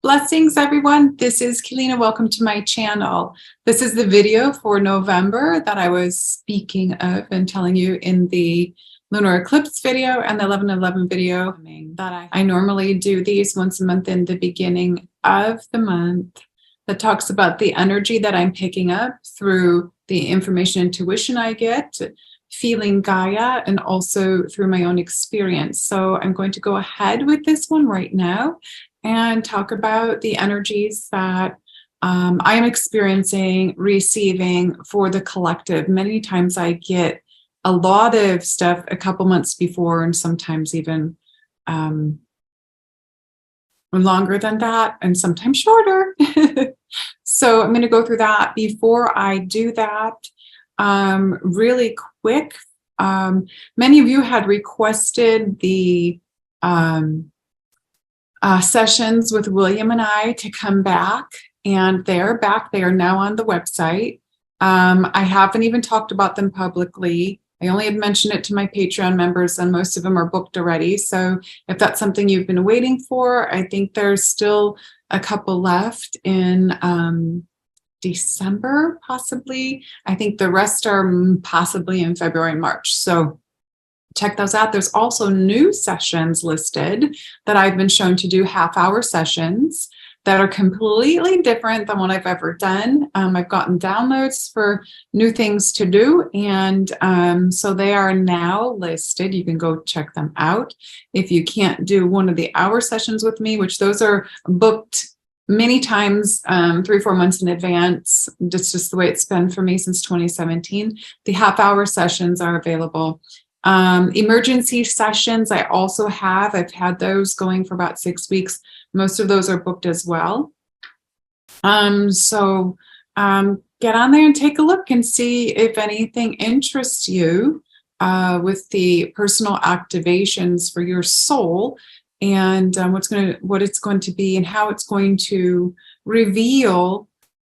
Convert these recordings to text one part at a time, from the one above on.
Blessings, everyone. This is Keleena. Welcome to my channel. This is the video for November that I was speaking of and telling you in the lunar eclipse video and the 11/11 video. That I normally do these once a month in the beginning of the month that talks about the energy that I'm picking up through the information intuition I get, feeling Gaia, and also through my own experience. So I'm going to go ahead with this one right now and talk about the energies that I am experiencing, receiving for the collective. Many times I get a lot of stuff a couple months before, and sometimes even longer than that, and sometimes shorter. So I'm going to go through that. Before I do that, really quick, many of you had requested the sessions with William and I to come back, and they're back. They are now on the website. I haven't even talked about them publicly. I only had mentioned it to my Patreon members, and most of them are booked already. So if that's something you've been waiting for, I think there's still a couple left in December, possibly. I think the rest are possibly in February and March. So check those out. There's also new sessions listed that I've been shown to do half-hour sessions that are completely different than what I've ever done. I've gotten downloads for new things to do, and so they are now listed. You can go check them out. If you can't do one of the hour sessions with me, which those are booked many times, 3 or 4 months in advance, that's just the way it's been for me since 2017. The half-hour sessions are available. Emergency sessions I also have. I've had those going for about 6 weeks. Most of those are booked as well. So get on there and take a look and see if anything interests you with the personal activations for your soul, and what it's going to be and how it's going to reveal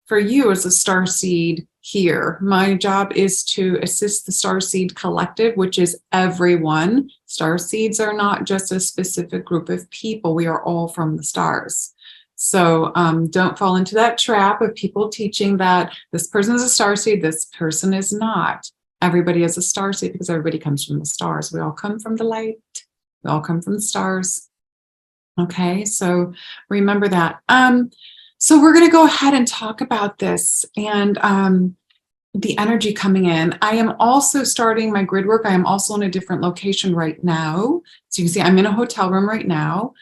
for you as a starseed here. My job is to assist the Starseed Collective, which is everyone. Starseeds are not just a specific group of people. We are all from the stars. So don't fall into that trap of people teaching that this person is a starseed, this person is not. Everybody is a starseed because everybody comes from the stars. We all come from the light. We all come from the stars. Okay, so remember that. So we're going to go ahead and talk about this and the energy coming in. I am also starting my grid work. I am also in a different location right now. So you can see I'm in a hotel room right now,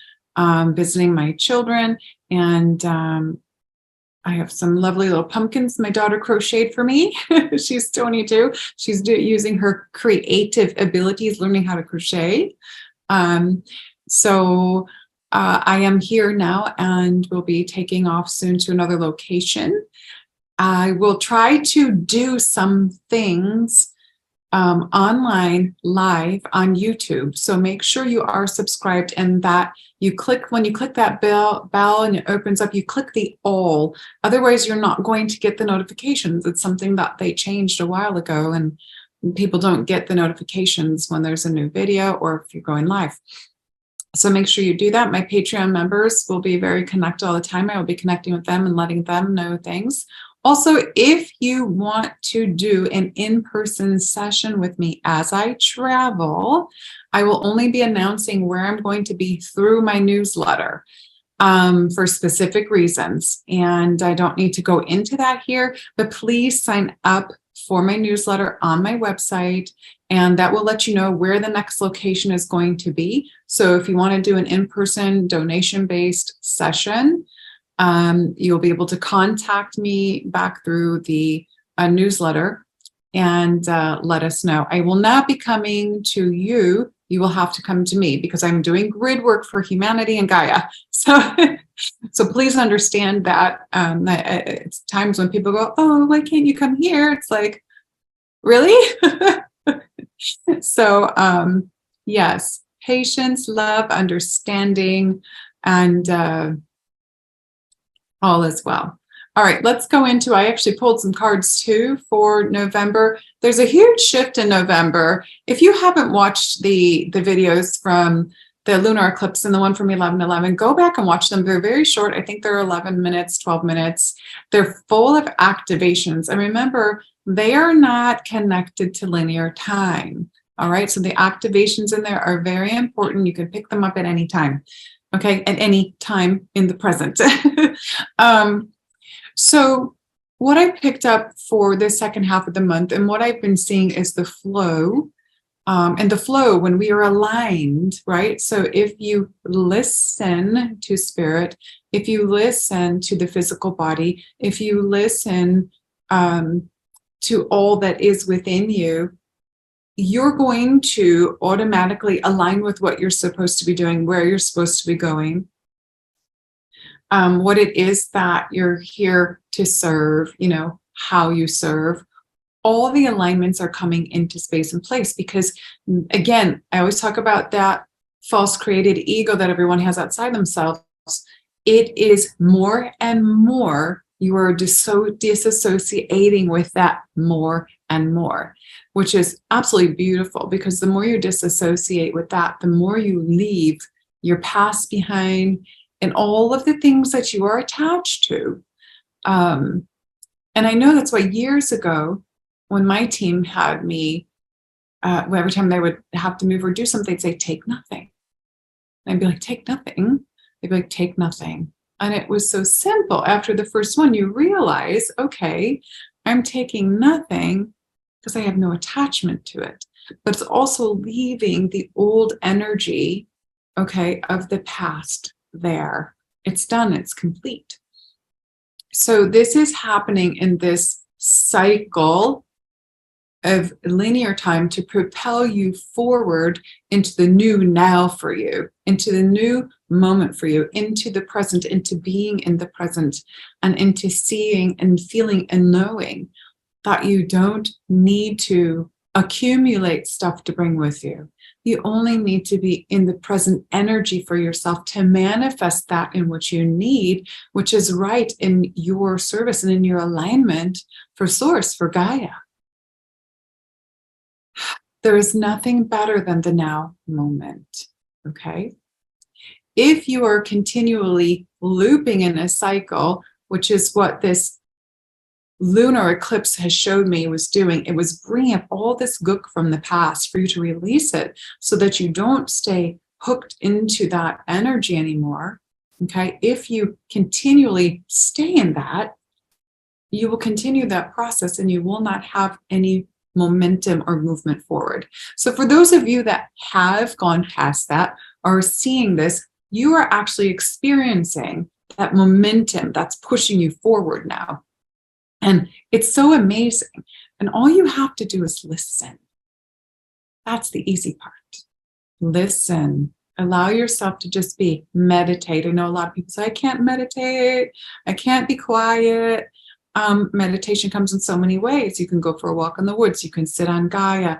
visiting my children, and I have some lovely little pumpkins my daughter crocheted for me. She's 22. She's using her creative abilities, learning how to crochet. So I am here now and will be taking off soon to another location. I will try to do some things online, live on YouTube. So make sure you are subscribed and that you click, when you click that bell and it opens up, you click the all. Otherwise, you're not going to get the notifications. It's something that they changed a while ago, and people don't get the notifications when there's a new video or if you're going live. So make sure you do that. My Patreon members will be very connected all the time. I will be connecting with them and letting them know things. Also, if you want to do an in-person session with me as I travel, I will only be announcing where I'm going to be through my newsletter for specific reasons. And I don't need to go into that here, but please sign up for my newsletter on my website, and that will let you know where the next location is going to be. So if you want to do an in-person donation-based session, you'll be able to contact me back through the newsletter and let us know. I will not be coming to you. You will have to come to me because I'm doing grid work for humanity and Gaia. So please understand that it's times when people go, oh, why can't you come here? It's like, really? So yes, patience, love, understanding, and all is well. All right, let's go into, I actually pulled some cards too for November. There's a huge shift in November. If you haven't watched the videos from the lunar eclipse and the one from 11/11, go back and watch them. They're very short. I think they're 11 minutes, 12 minutes. They're full of activations. And remember, they are not connected to linear time. All right. So the activations in there are very important. You can pick them up at any time. Okay. At any time in the present. So what I picked up for the second half of the month and what I've been seeing is the flow. And the flow when we are aligned, right? So if you listen to spirit, if you listen to the physical body, if you listen to all that is within you, you're going to automatically align with what you're supposed to be doing, where you're supposed to be going, what it is that you're here to serve, you know, how you serve. All the alignments are coming into space and place because, again, I always talk about that false created ego that everyone has outside themselves. It is more and more you are disassociating with that more and more, which is absolutely beautiful because the more you disassociate with that, the more you leave your past behind and all of the things that you are attached to. And I know that's why years ago, when my team had me, every time they would have to move or do something, they'd say, take nothing. And I'd be like, take nothing? They'd be like, take nothing. And it was so simple. After the first one, you realize, okay, I'm taking nothing because I have no attachment to it. But it's also leaving the old energy, okay, of the past there. It's done, it's complete. So this is happening in this cycle of linear time to propel you forward into the new now for you, into the new moment for you, into the present, into being in the present, and into seeing and feeling and knowing that you don't need to accumulate stuff to bring with you. You only need to be in the present energy for yourself to manifest that in which you need, which is right in your service and in your alignment for Source, for Gaia. There is nothing better than the now moment, okay? If you are continually looping in a cycle, which is what this lunar eclipse has showed me was doing, it was bringing up all this gook from the past for you to release it so that you don't stay hooked into that energy anymore, okay? If you continually stay in that, you will continue that process and you will not have any momentum or movement forward. So for those of you that have gone past that or are seeing this, you are actually experiencing that momentum that's pushing you forward now. And it's so amazing. And all you have to do is listen. That's the easy part. Listen. Allow yourself to just be. Meditate. I know a lot of people say, I can't meditate. I can't be quiet. Meditation comes in so many ways. You can go for a walk in the woods. You can sit on Gaia.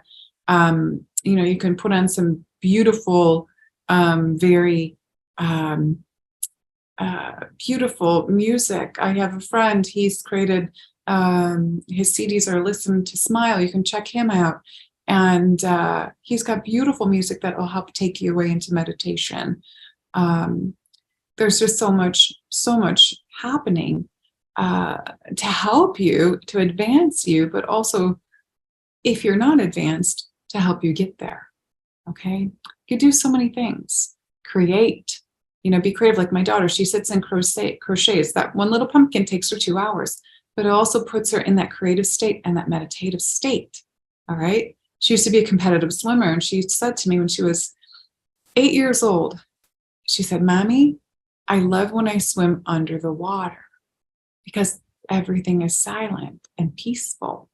You can put on some beautiful, very beautiful music. I have a friend, he's created, his CDs are Listen to Smile. You can check him out. And he's got beautiful music that will help take you away into meditation. There's just so much happening to help you, to advance you, but also, if you're not advanced, to help you get there. Okay? You do so many things. Create, be creative. Like my daughter, she sits and crochets. That one little pumpkin takes her 2 hours, but it also puts her in that creative state and that meditative state. All right? She used to be a competitive swimmer, and she said to me when she was 8 years old, she said, Mommy, I love when I swim under the water because everything is silent and peaceful,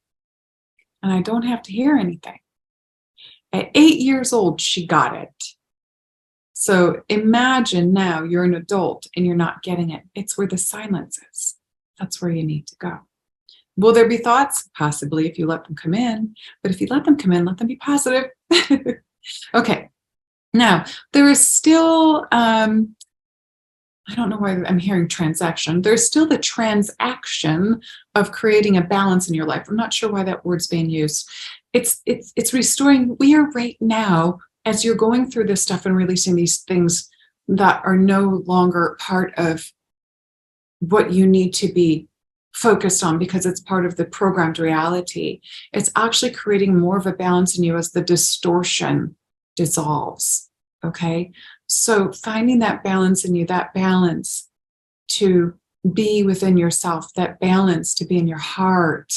and I don't have to hear anything. At 8 years old, she got it. So imagine now you're an adult and you're not getting it. It's where the silence is. That's where you need to go. Will there be thoughts? Possibly, if you let them come in. But if you let them come in, let them be positive. Okay. Now, there is still, I don't know why I'm hearing transaction. There's still the transaction of creating a balance in your life. I'm not sure why that word's being used. It's restoring. We are right now as you're going through this stuff and releasing these things that are no longer part of what you need to be focused on because it's part of the programmed reality, it's actually creating more of a balance in you as the distortion dissolves. Okay. So finding that balance in you, that balance to be within yourself, that balance to be in your heart,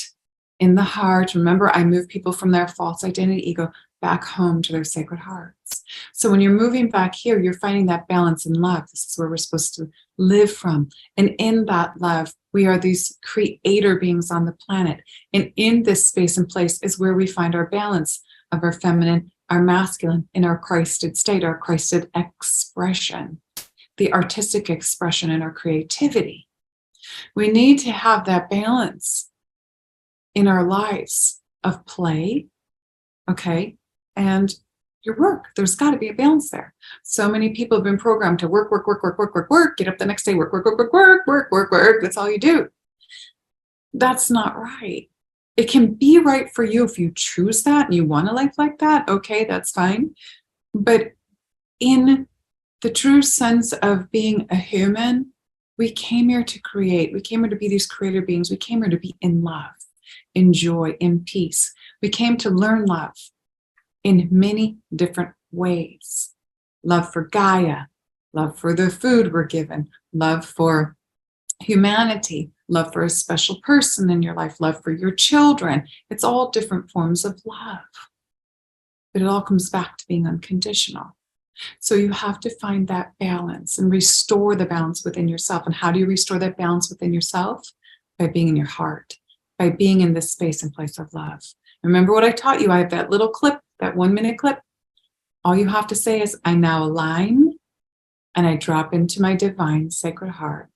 in the heart. Remember, I move people from their false identity ego back home to their sacred hearts. So when you're moving back here, you're finding that balance in love. This is where we're supposed to live from. And in that love, we are these creator beings on the planet. And in this space and place is where we find our balance of our feminine, our masculine, in our Christed state, our Christed expression, the artistic expression and our creativity. We need to have that balance in our lives of play, okay, and your work. There's got to be a balance there. So many people have been programmed to work, get up the next day, work. That's all you do. That's not right. It can be right for you if you choose that and you want a life like that. Okay, that's fine. But in the true sense of being a human, we came here to create. We came here to be these creator beings. We came here to be in love, in joy, in peace. We came to learn love in many different ways. Love for Gaia, love for the food we're given, love for humanity, love for a special person in your life, love for your children. It's all different forms of love. But it all comes back to being unconditional. So you have to find that balance and restore the balance within yourself. And how do you restore that balance within yourself? By being in your heart, by being in this space and place of love. Remember what I taught you? I have that little clip, that 1-minute clip. All you have to say is, I now align and I drop into my divine sacred heart.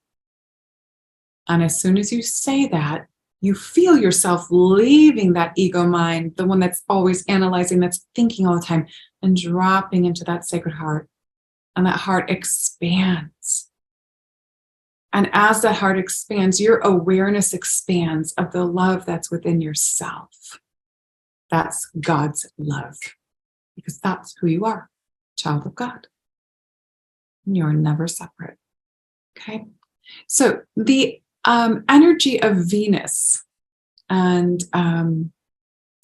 And as soon as you say that, you feel yourself leaving that ego mind, the one that's always analyzing, that's thinking all the time, and dropping into that sacred heart. And that heart expands. And as that heart expands, your awareness expands of the love that's within yourself. That's God's love. Because that's who you are, child of God. And you're never separate. Okay? So the energy of Venus and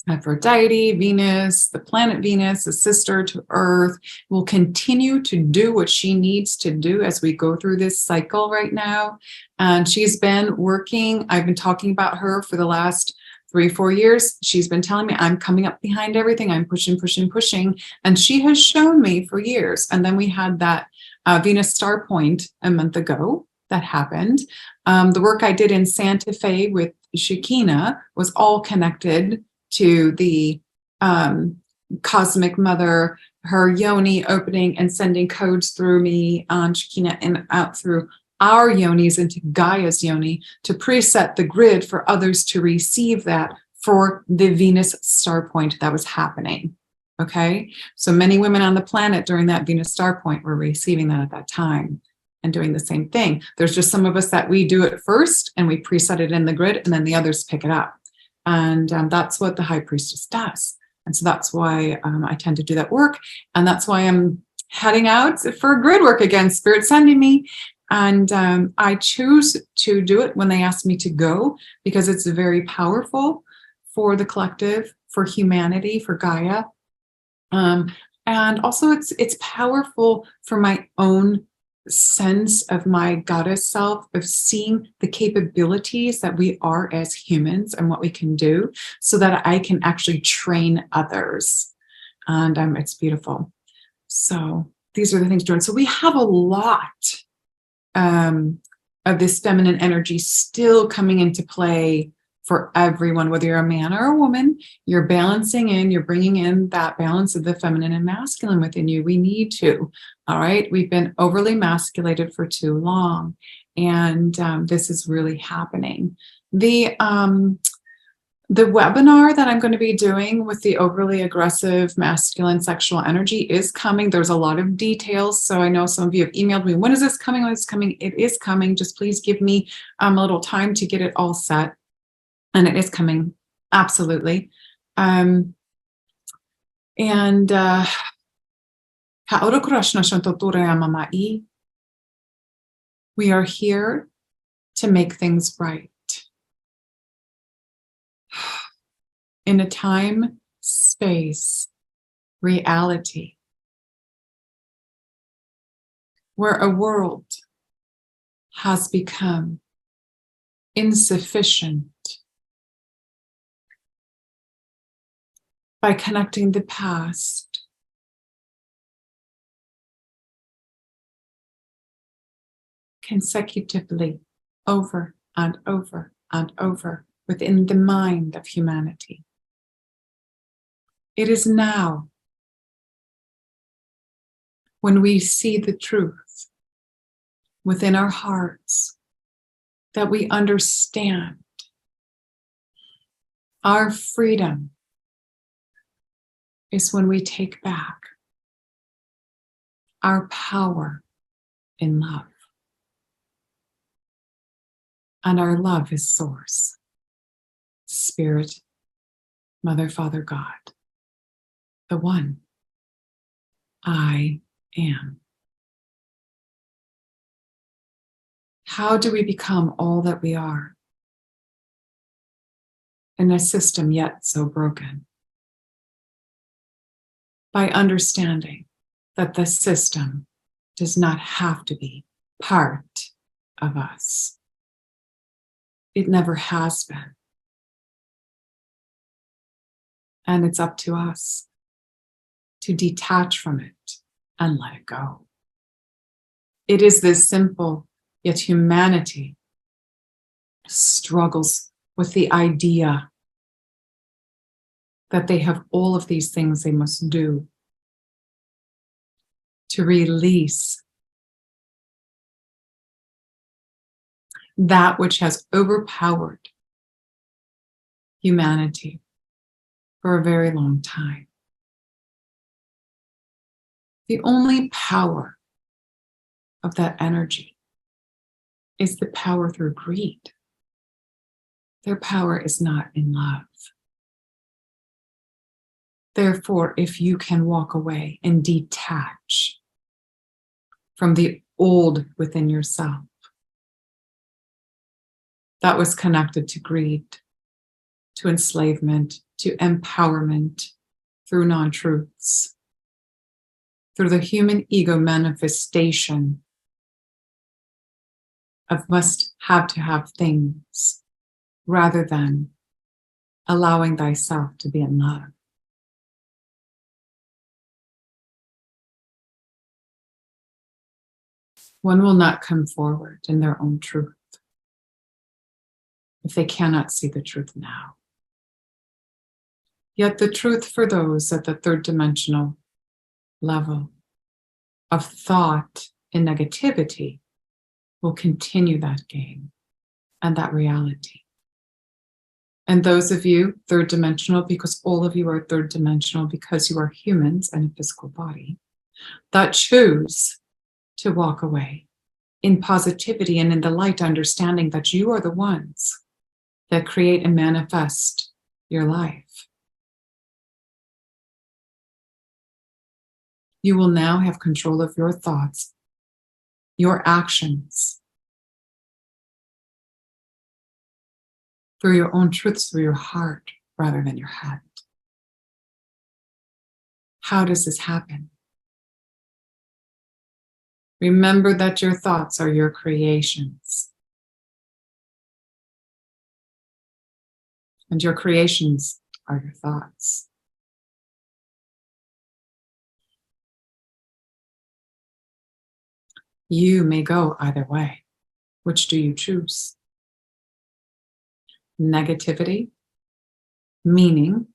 Aphrodite, Venus, the planet Venus, the sister to Earth, will continue to do what she needs to do as we go through this cycle right now. And she's been working, I've been talking about her for the last 3-4 years. She's been telling me, I'm coming up behind everything. I'm pushing. And she has shown me for years. And then we had that Venus star point a month ago that happened. The work I did in Santa Fe with Keleena was all connected to the cosmic mother, her yoni opening and sending codes through me on Keleena and out through our yonis into Gaia's yoni to preset the grid for others to receive that for the Venus star point that was happening. Okay, so many women on the planet during that Venus star point were receiving that at that time and doing the same thing. There's just some of us that we do it first and we preset it in the grid and then the others pick it up. And that's what the high priestess does. And so that's why I tend to do that work. And that's why I'm heading out for grid work again. Spirit's sending me. And I choose to do it when they ask me to go because it's very powerful for the collective, for humanity, for Gaia. And also it's powerful for my own sense of my goddess self, of seeing the capabilities that we are as humans and what we can do so that I can actually train others. And it's beautiful. So these are the things doing. So we have a lot of this feminine energy still coming into play for everyone, whether you're a man or a woman. You're balancing in, you're bringing in that balance of the feminine and masculine within you. We need to, all right? We've been overly masculated for too long, and this is really happening. The webinar that I'm going to be doing with the overly aggressive masculine sexual energy is coming. There's a lot of details. So I know some of you have emailed me, when is this coming? When is this coming? It is coming. Just please give me a little time to get it all set. And it is coming. Absolutely. We are here to make things right. In a time, space, reality, where a world has become insufficient by connecting the past consecutively over and over and over within the mind of humanity. It is now when we see the truth within our hearts that we understand our freedom is when we take back our power in love. And our love is Source, Spirit, Mother, Father, God, the one I am. How do we become all that we are in a system yet so broken? By understanding that the system does not have to be part of us. It never has been. And it's up to us to detach from it and let it go. It is this simple, yet humanity struggles with the idea that they have all of these things they must do to release that which has overpowered humanity for a very long time. The only power of that energy is the power through greed. Their power is not in love. Therefore, if you can walk away and detach from the old within yourself that was connected to greed, to enslavement, to empowerment through non-truths, through the human ego manifestation of must have to have things, rather than allowing thyself to be in love. One will not come forward in their own truth if they cannot see the truth now. Yet the truth for those at the third dimensional level of thought and negativity will continue that game and that reality. And those of you third dimensional, because all of you are third dimensional because you are humans and a physical body, that choose to walk away in positivity and in the light, understanding that you are the ones that create and manifest your life. You will now have control of your thoughts, your actions, through your own truths, through your heart, rather than your head. How does this happen? Remember that your thoughts are your creations. And your creations are your thoughts. You may go either way. Which do you choose? Negativity, meaning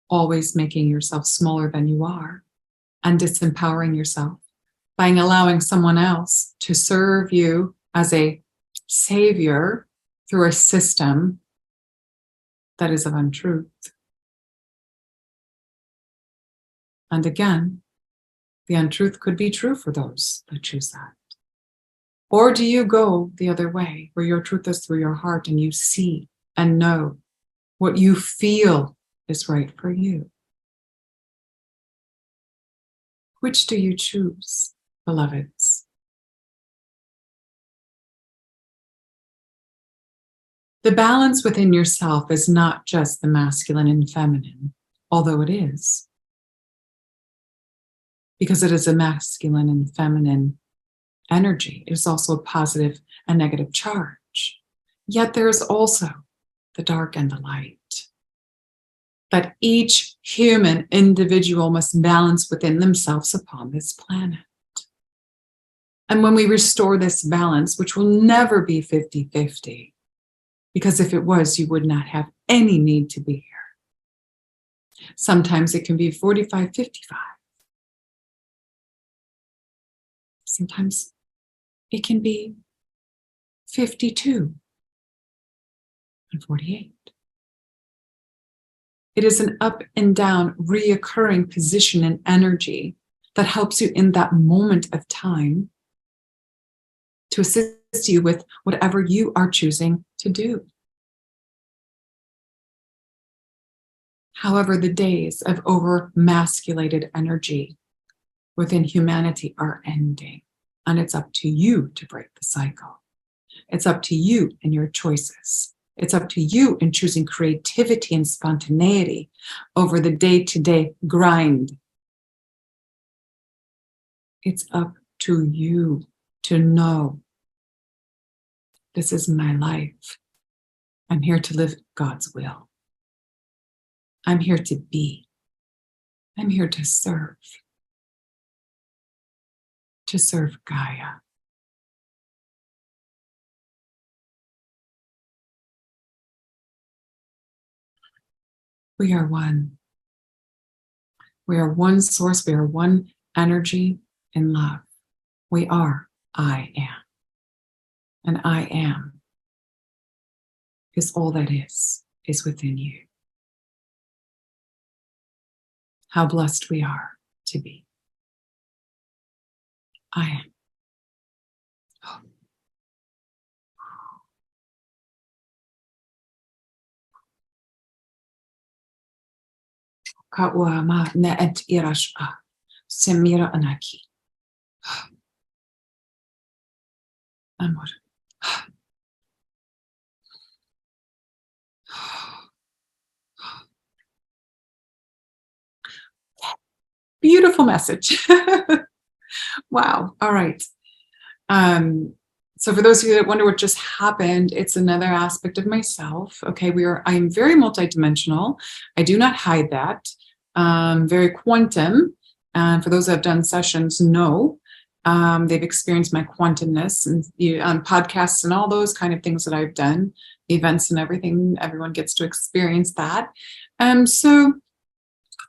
always making yourself smaller than you are and disempowering yourself by allowing someone else to serve you as a savior through a system that is of untruth. And again, the untruth could be true for those that choose that. Or do you go the other way, where your truth is through your heart and you see and know what you feel is right for you? Which do you choose, beloveds? The balance within yourself is not just the masculine and feminine, although it is, because it is a masculine and feminine energy. It is also a positive and negative charge. Yet there is also the dark and the light that each human individual must balance within themselves upon this planet. And when we restore this balance, which will never be 50-50, because if it was, you would not have any need to be here. Sometimes it can be 45-55. Sometimes it can be 52 and 48. It is an up and down, reoccurring position and energy that helps you in that moment of time to assist you with whatever you are choosing to do. However, the days of over-masculated energy within humanity are ending, and it's up to you to break the cycle. It's up to you and your choices. It's up to you in choosing creativity and spontaneity over the day-to-day grind. It's up to you to know, this is my life. I'm here to live God's will. I'm here to be. I'm here to serve Gaia. We are one. We are one source. We are one energy in love. We are I am. And I am is all that is within you. How blessed we are to be. I am. Ka'uama ne'et irash'a, semira anaki. Amor. Beautiful message. Wow. All right. So for those of you that wonder what just happened, it's another aspect of myself. Okay. I am very multidimensional. I do not hide that. Very quantum. And for those that have done sessions know, they've experienced my quantumness and on podcasts and all those kind of things that I've done, events and everything. Everyone gets to experience that. So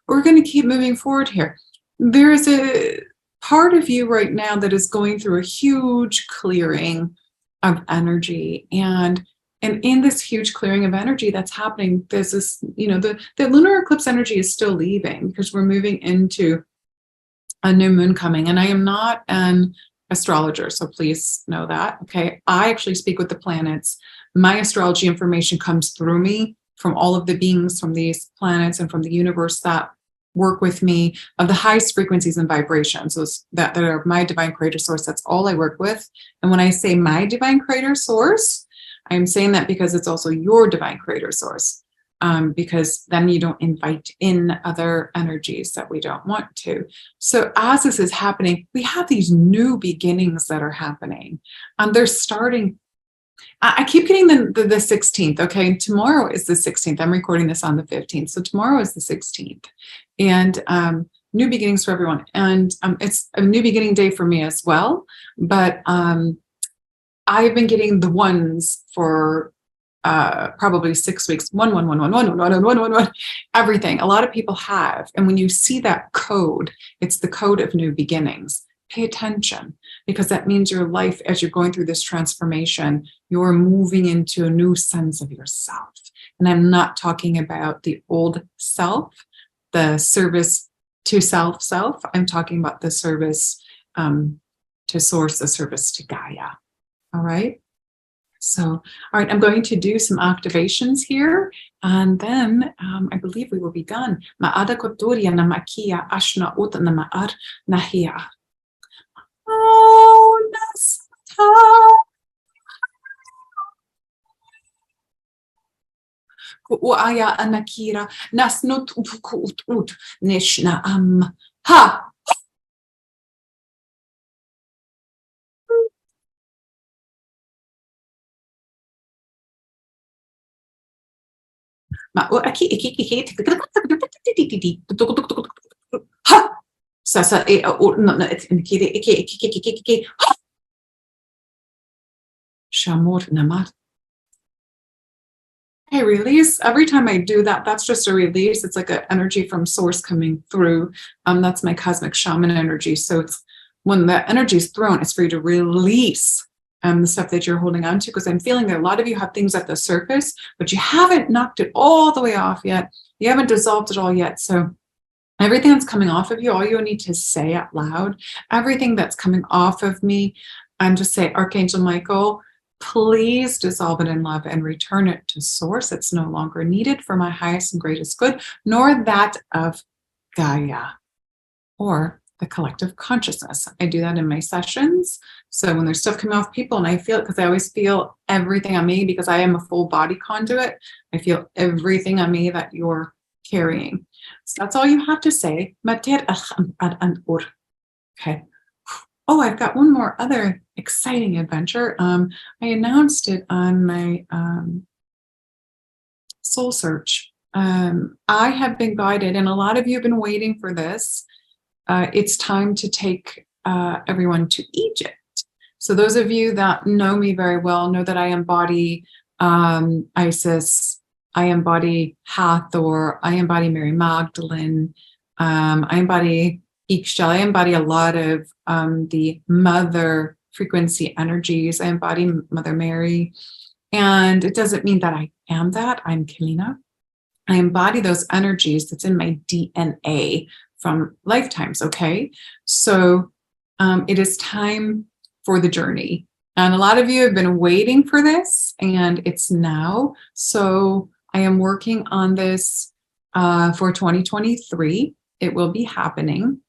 we're going to keep moving forward here. There is a part of you right now that is going through a huge clearing of energy. And in this huge clearing of energy that's happening, there's this, the lunar eclipse energy is still leaving because we're moving into a new moon coming. And I am not an astrologer, so please know that. Okay. I actually speak with the planets. My astrology information comes through me from all of the beings from these planets and from the universe that work with me of the highest frequencies and vibrations. So that are my divine creator source. That's all I work with. And when I say my divine creator source, I'm saying that because it's also your divine creator source. Because then you don't invite in other energies that we don't want to. So as this is happening, we have these new beginnings that are happening. They're starting. I keep getting the 16th. Okay, tomorrow is the 16th. I'm recording this on the 15th. So tomorrow is the 16th. And new beginnings for everyone. And it's a new beginning day for me as well. But I've been getting the ones for probably 6 weeks. One, everything. A lot of people have. And when you see that code, it's the code of new beginnings. Pay attention, because that means your life, as you're going through this transformation, you're moving into a new sense of yourself. And I'm not talking about the old self, the service to self. I'm talking about the service to source, the service to Gaia. All right. So, all right, I'm going to do some activations here, and then I believe we will be done. Ma'ada koturia na makia ashna ut na ma'ar nahia. Oh, nasata. Ku'aya anakira nasnut ut nishna ha. Sasa Shamur Namat. Hey, release. Every time I do that, that's just a release. It's like an energy from source coming through. That's my cosmic shaman energy. So it's when the energy is thrown, it's for you to release the stuff that you're holding on to, because I'm feeling that a lot of you have things at the surface, but you haven't knocked it all the way off yet. You haven't dissolved it all yet. So everything that's coming off of you, all you need to say out loud, everything that's coming off of me, and just say, Archangel Michael, please dissolve it in love and return it to source. It's no longer needed for my highest and greatest good, nor that of Gaia or the collective consciousness. I do that in my sessions. So when there's stuff coming off people, and I feel it because I always feel everything on me, because I am a full body conduit. I feel everything on me that you're carrying. So that's all you have to say. Okay. Oh, I've got one more other exciting adventure. I announced it on my soul search. I have been guided, and a lot of you have been waiting for this. It's time to take everyone to Egypt. So those of you that know me very well know that I embody Isis, I embody Hathor, I embody Mary Magdalene, I embody Ixchel, I embody a lot of the mother frequency energies. I embody Mother Mary. And it doesn't mean that I am that. I'm Keleena. I embody those energies that's in my DNA from lifetimes, okay? So it is time for the journey. And a lot of you have been waiting for this, and it's now. So I am working on this for 2023. It will be happening.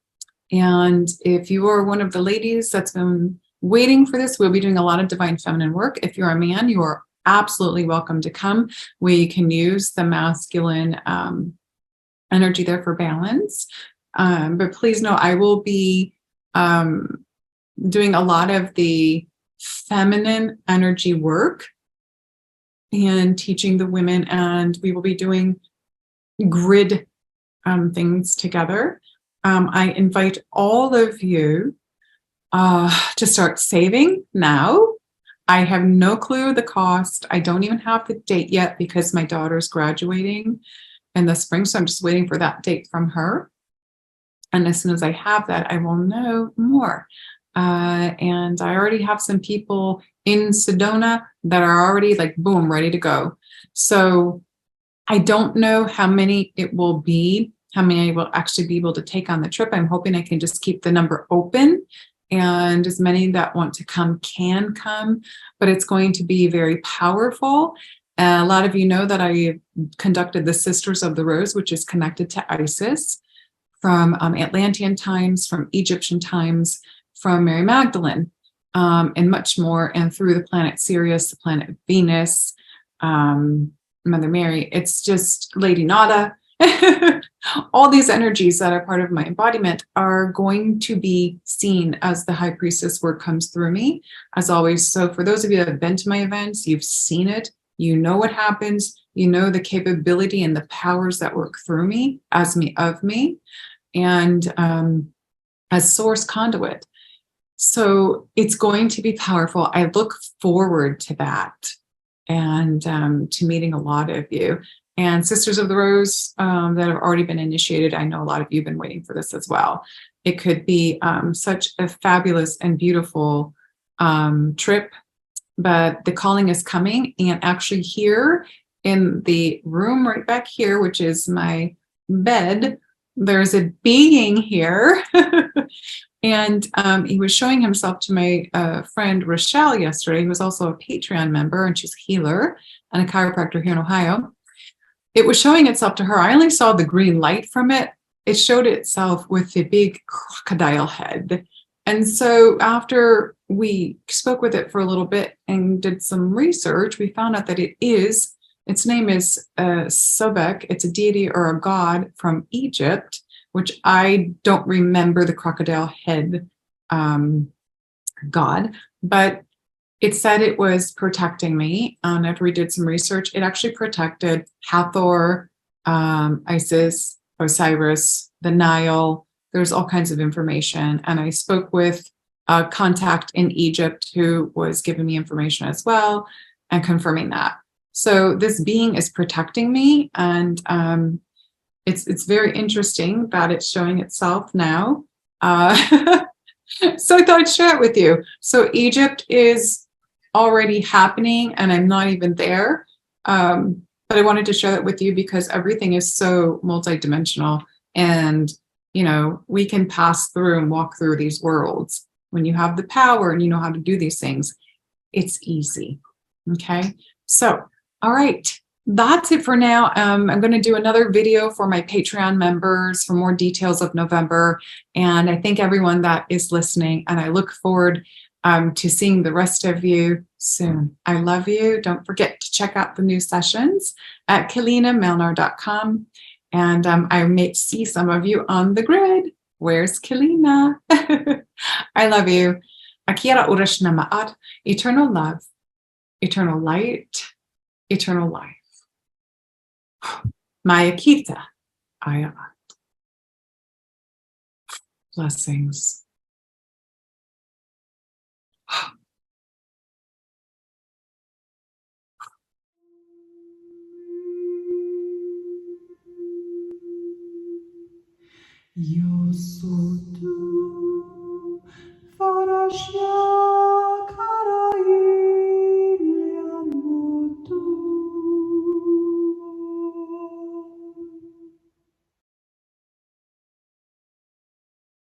And if you are one of the ladies that's been waiting for this, we'll be doing a lot of divine feminine work. If you're a man, you are absolutely welcome to come. We can use the masculine energy there for balance. But please know I will be doing a lot of the feminine energy work and teaching the women, and we will be doing grid things together. I invite all of you to start saving now. I have no clue the cost. I don't even have the date yet because my daughter's graduating in the spring. So I'm just waiting for that date from her. And as soon as I have that, I will know more. And I already have some people in Sedona that are already like, boom, ready to go. So I don't know how many it will be, how many I will actually be able to take on the trip. I'm hoping I can just keep the number open, and as many that want to come can come, but it's going to be very powerful. A lot of you know that I conducted the Sisters of the Rose, which is connected to Isis, from Atlantean times, from Egyptian times, from Mary Magdalene, and much more, and through the planet Sirius, the planet Venus, Mother Mary. It's just Lady Nada. All these energies that are part of my embodiment are going to be seen as the high priestess work comes through me, as always. So for those of you that have been to my events, you've seen it, you know what happens, you know the capability and the powers that work through me, as me, of me, and as source conduit. So it's going to be powerful. I look forward to that, and to meeting a lot of you. And Sisters of the Rose that have already been initiated, I know a lot of you have been waiting for this as well. It could be such a fabulous and beautiful trip, but the calling is coming. And actually here in the room right back here, which is my bed, there's a being here. And he was showing himself to my friend Rochelle yesterday, who was also a Patreon member, and she's a healer and a chiropractor here in Ohio. It was showing itself to her. I only saw the green light from it. It showed itself with the big crocodile head. And so after we spoke with it for a little bit and did some research, we found out that its name is Sobek. It's a deity or a god from Egypt, which I don't remember the crocodile head god, but it said it was protecting me. After we did some research, it actually protected Hathor, Isis, Osiris, the Nile. There's all kinds of information. And I spoke with a contact in Egypt who was giving me information as well and confirming that. So this being is protecting me, and it's very interesting that it's showing itself now. So I thought I'd share it with you. So Egypt is already happening, and I'm not even there. But I wanted to share that with you because everything is so multidimensional, and we can pass through and walk through these worlds. When you have the power and you know how to do these things, it's easy. Okay. So, all right. That's it for now. I'm going to do another video for my Patreon members for more details of November. And I thank everyone that is listening. And I look forward to seeing the rest of you soon. I love you. Don't forget to check out the new sessions at KeleenaMelnar.com. And I may see some of you on the grid. Where's Keleena? I love you. Akira Urashna Ma'at, eternal love, eternal light, eternal life. Maya Kita, Ayat. Blessings. Io so tu, farascia